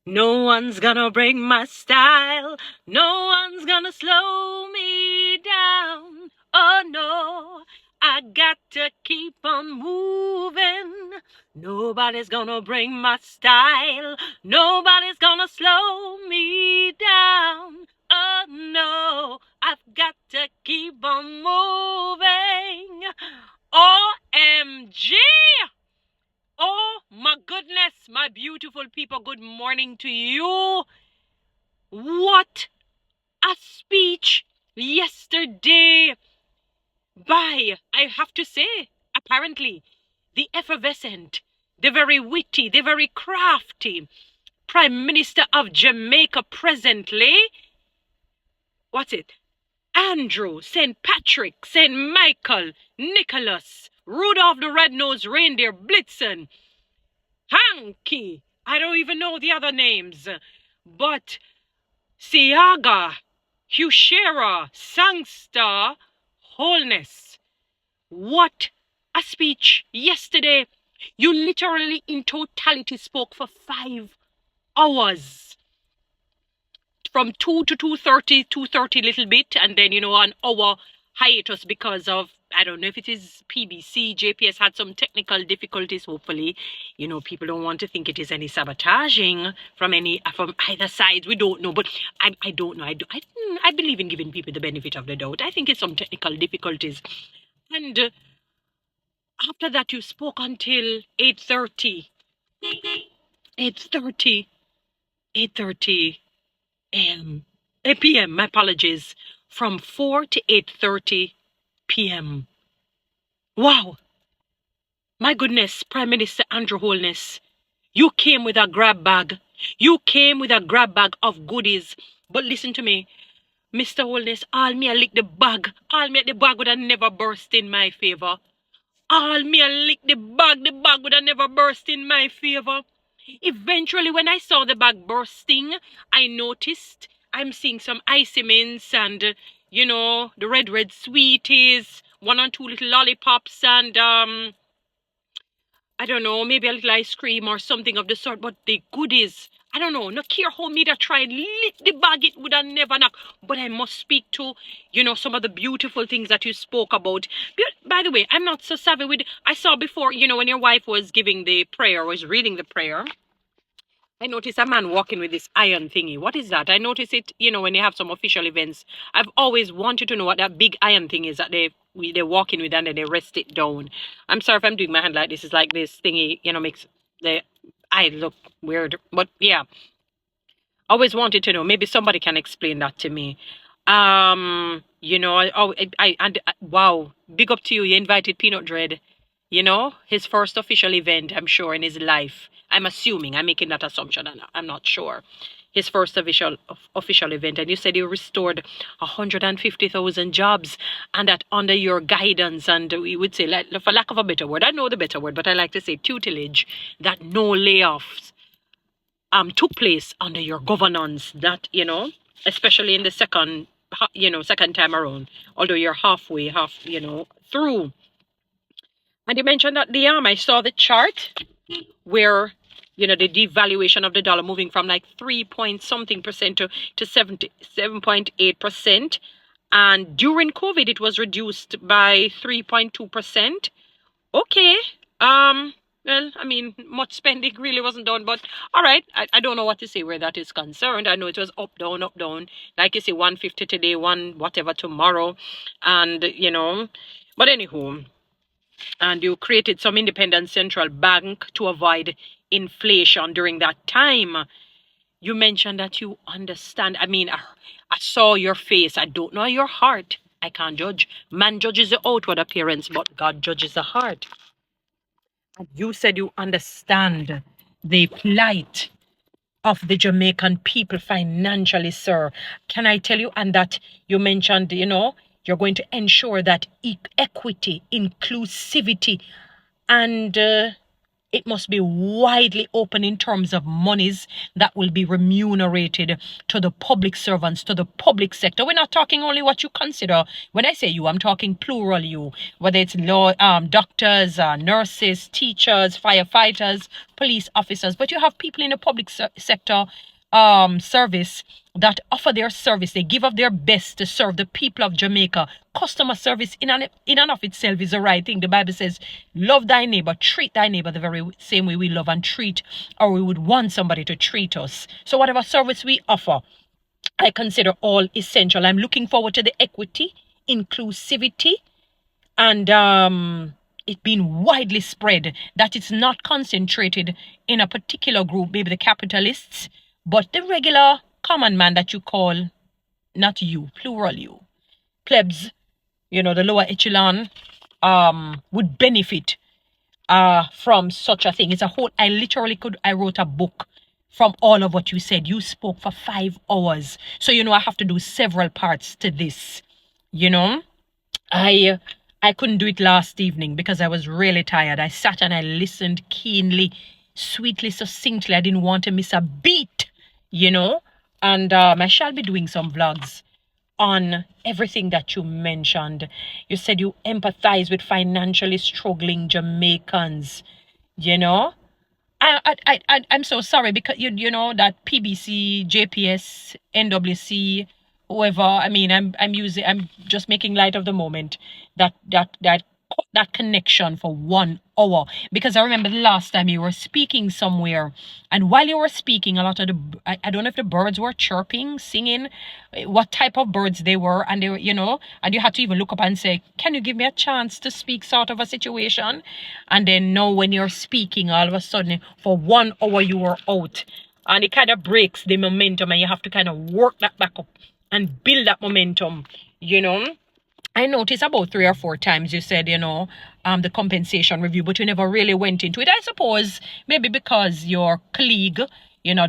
No one's gonna break my style. No one's gonna slow me down. Oh no, I got to keep on moving. Nobody's gonna break my style. Nobody's gonna slow me down. Oh no, I've got to keep on moving. OMG! Oh my goodness, my beautiful people, good morning to you. What a speech yesterday by, I have to say, apparently, the effervescent, the very witty, the very crafty Prime Minister of Jamaica presently. What's it? Andrew, St. Patrick, St. Michael, Nicholas, Rudolph the Red-Nosed Reindeer, Blitzen, Hanky. I don't even know the other names. But Siaga, Hushera, Sangster, Holness. What a speech yesterday. You literally in totality spoke for 5 hours. From 2 to 2:30, 2:30 little bit, and then, an hour hiatus because of, I don't know if it is PBC, JPS had some technical difficulties, hopefully. People don't want to think it is any sabotaging from either side. We don't know, but I don't know. I believe in giving people the benefit of the doubt. I think it's some technical difficulties. And after that, you spoke until 8:30. 8:30. 8:30 p.m. My apologies. From 4 to 8:30 p.m. Wow. My goodness, Prime Minister Andrew Holness, you came with a grab bag. You came with a grab bag of goodies. But listen to me, Mr. Holness, all me a lick the bag. All me at the bag would have never burst in my favor. All me a lick the bag would have never burst in my favor. Eventually, when I saw the bag bursting, I noticed I'm seeing some icy mints and, the red sweeties, 1 or 2 little lollipops and, I don't know, maybe a little ice cream or something of the sort, but the goodies, I don't know, no care how me that tried lick the bag, it would have never knock. But I must speak to, some of the beautiful things that you spoke about. By the way, I'm not so savvy with, I saw before, when your wife was giving the prayer, was reading the prayer, I noticed a man walking with this iron thingy. What is that? I notice it, when they have some official events. I've always wanted to know what that big iron thing is that they're walking with and then they rest it down. I'm sorry if I'm doing my hand like this. It's like this thingy, makes the eye look weird. But yeah, always wanted to know. Maybe somebody can explain that to me. Wow, big up to you. You invited Peanut Dread. His first official event, I'm sure, in his life. I'm assuming. I'm making that assumption. I'm not sure. His first official event, and you said you restored 150,000 jobs, and that under your guidance, and we would say, for lack of a better word, I know the better word, but I like to say tutelage, that no layoffs took place under your governance. That especially in the second time around, although you're half through. And you mentioned that I saw the chart where, the devaluation of the dollar moving from like 3 point something percent to 7.8%. And during COVID, it was reduced by 3.2%. Okay. Well, I mean, much spending really wasn't done, but all right. I don't know what to say where that is concerned. I know it was up, down, up, down. Like you say, 150 today, one whatever tomorrow. And, but anywho, and you created some independent central bank to avoid inflation during that time. You mentioned that you understand. I mean, I saw your face. I don't know your heart. I can't judge. Man judges the outward appearance, but God judges the heart. And you said you understand the plight of the Jamaican people financially, sir. Can I tell you? And that you mentioned, you're going to ensure that equity, inclusivity, and it must be widely open in terms of monies that will be remunerated to the public servants, to the public sector. We're not talking only what you consider. When I say you, I'm talking plural you, whether it's law, doctors, nurses, teachers, firefighters, police officers, but you have people in the public sector service that offer their service. They give of their best to serve the people of Jamaica. Customer service in and of itself is the right thing. The Bible says, love thy neighbor, treat thy neighbor the very same way we love and treat, or we would want somebody to treat us. So whatever service we offer, I consider all essential. I'm looking forward to the equity, inclusivity, and it being widely spread, that it's not concentrated in a particular group, maybe the capitalists, but the regular common man that you call, not you, plural you, plebs, the lower echelon, would benefit from such a thing. It's a whole, I wrote a book from all of what you said. You spoke for 5 hours. So, I have to do several parts to this, I couldn't do it last evening because I was really tired. I sat and I listened keenly, sweetly, succinctly. I didn't want to miss a beat, and I shall be doing some vlogs on everything that you mentioned. You said you empathize with financially struggling Jamaicans, I'm so sorry because that PBC, JPS, NWC, whoever. I'm just making light of the moment that connection for 1 hour, because I remember the last time you were speaking somewhere, and while you were speaking, a lot of I don't know if the birds were chirping, singing, what type of birds they were, and they were, and you had to even look up and say, can you give me a chance to speak, sort of a situation. And then now when you're speaking, all of a sudden for 1 hour you were out, and it kind of breaks the momentum, and you have to kind of work that back up and build that momentum. I noticed about 3 or 4 times you said, the compensation review, but you never really went into it. I suppose maybe because your colleague,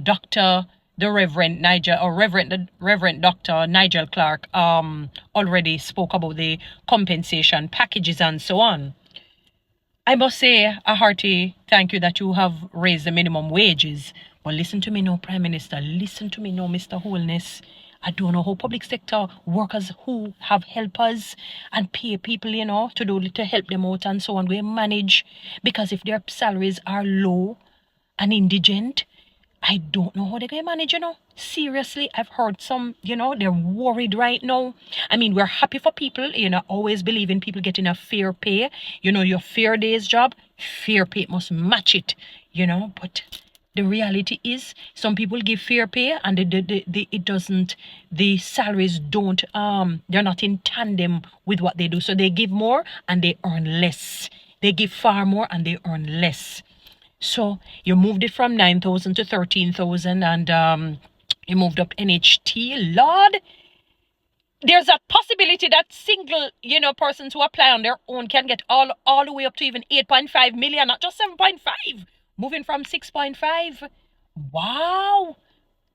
Dr. the Reverend Nigel, or Reverend Dr. Nigel Clark, already spoke about the compensation packages and so on. I must say a hearty thank you that you have raised the minimum wages. But listen to me now, Prime Minister. Listen to me now, Mr. Holness. I don't know how public sector workers who have helpers and pay people, to help them out and so on, we manage, because if their salaries are low and indigent, I don't know how they're going to manage, Seriously, I've heard some, they're worried right now. We're happy for people, always believe in people getting a fair pay. Your fair day's job, fair pay must match it, but the reality is some people give fair pay and the salaries don't, they're not in tandem with what they do. So they give more and they earn less. They give far more and they earn less. So you moved it from 9,000 to 13,000 and you moved up NHT. Lord, there's a possibility that single, persons who apply on their own can get all the way up to even 8.5 million, not just 7.5. Moving from 6.5. Wow.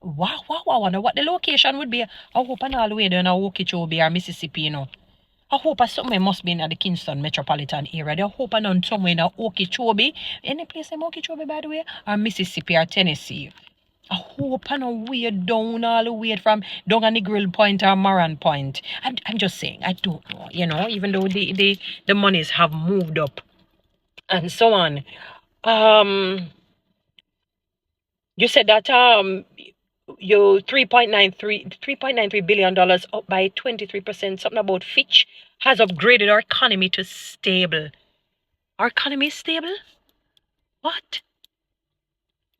Wow. I wonder what the location would be. I hope I'm all the way down to Okeechobee or Mississippi, I hope I somewhere must be in the Kingston metropolitan area. I hope I'm somewhere in Okeechobee. Any place in Okeechobee, by the way, or Mississippi or Tennessee. I hope I'm not way down all the way from down on the Grill Point or Moran Point. I'm just saying, I don't know, even though the monies have moved up and so on. You said that your $3.93 billion up by 23%. Something about Fitch has upgraded our economy to stable. Our economy is stable? What?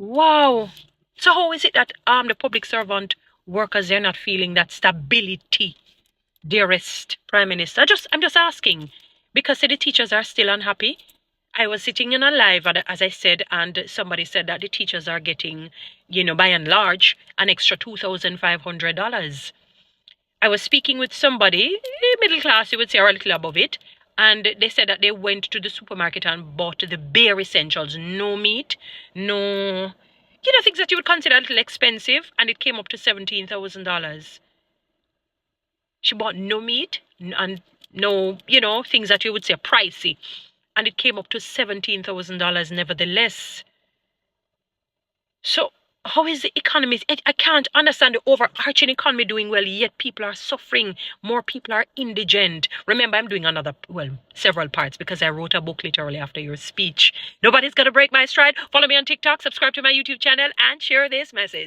Wow. So how is it that the public servant workers, they're not feeling that stability, dearest Prime Minister? I'm just asking, because the teachers are still unhappy. I was sitting in a live, as I said, and somebody said that the teachers are getting, by and large, an extra $2,500. I was speaking with somebody, middle class, you would say, or a little above it, and they said that they went to the supermarket and bought the bare essentials, no meat, no, things that you would consider a little expensive, and it came up to $17,000. She bought no meat and no, things that you would say pricey. and it came up to $17,000 nevertheless. So how is the economy? I can't understand the overarching economy doing well, yet people are suffering. More people are indigent. Remember, I'm doing several parts because I wrote a book literally after your speech. Nobody's going to break my stride. Follow me on TikTok, subscribe to my YouTube channel, and share this message.